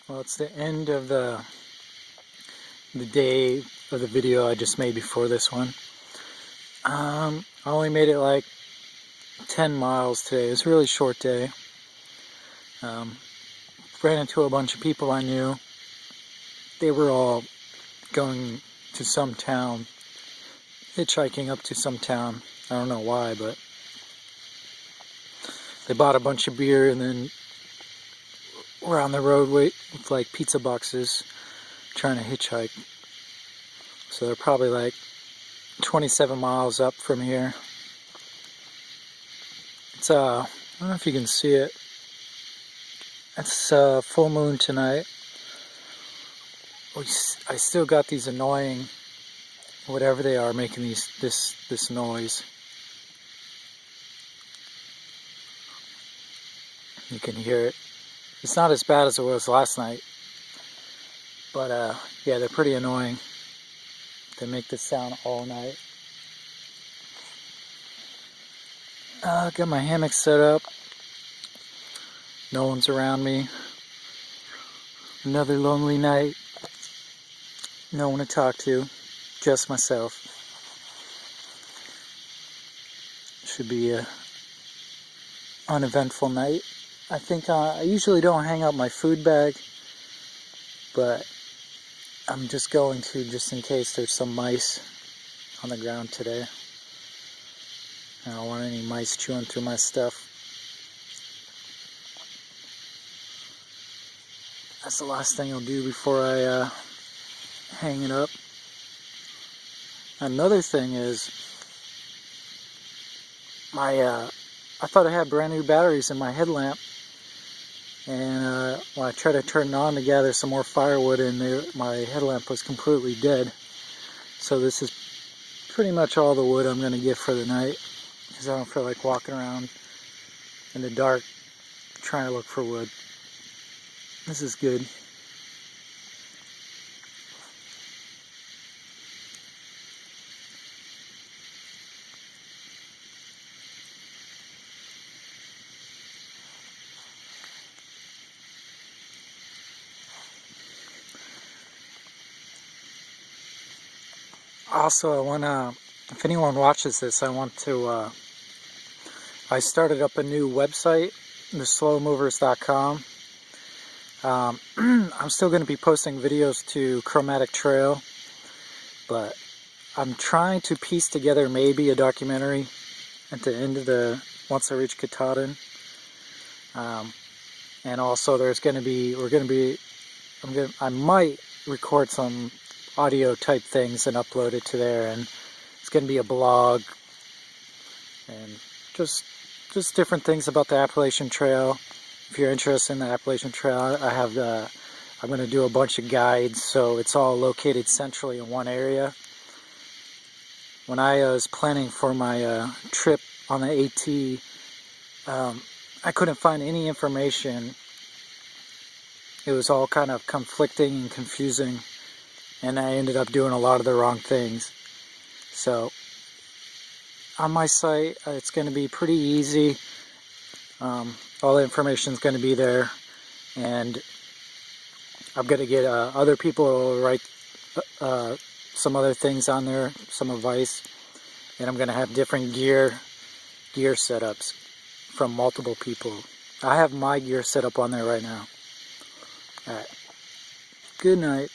Well, it's the end of the day of the video I just made before this one. I only made it like 10 miles today. It was a really short day. Ran into a bunch of people I knew. They were all going to some town, hitchhiking up to some town. I don't know why, but they bought a bunch of beer and then were on the road with like pizza boxes trying to hitchhike. So they're probably like 27 miles up from here. It's I don't know if you can see it. It's full moon tonight. I still got these annoying, whatever they are, making this noise. You can hear it. It's not as bad as it was last night, but yeah, they're pretty annoying. They make this sound all night. Got my hammock set up. No one's around me. Another lonely night. No one to talk to. Just myself. Should be a uneventful night. I think I usually don't hang out my food bag, but I'm just going to, just in case there's some mice on the ground today. I don't want any mice chewing through my stuff. That's the last thing I'll do before I hang it up. Another thing is, I thought I had brand new batteries in my headlamp, and when I tried to turn it on to gather some more firewood, and my headlamp was completely dead. So this is pretty much all the wood I'm going to get for the night, because I don't feel like walking around in the dark trying to look for wood. This is good. Also, if anyone watches this, I started up a new website, theslowmovers.com. I'm still going to be posting videos to Chromatic Trail, but I'm trying to piece together maybe a documentary at the end of once I reach Katahdin. And also I might record some audio type things and upload it to there, and it's going to be a blog and just different things about the Appalachian Trail. If you're interested in the Appalachian Trail, I'm going to do a bunch of guides, so it's all located centrally in one area. When I was planning for my trip on the AT, I couldn't find any information. It was all kind of conflicting and confusing, and I ended up doing a lot of the wrong things. So on my site, it's going to be pretty easy. All the information is going to be there, and I'm going to get other people to write some other things on there, some advice, and I'm going to have different gear setups from multiple people. I have my gear set up on there right now. Alright, good night.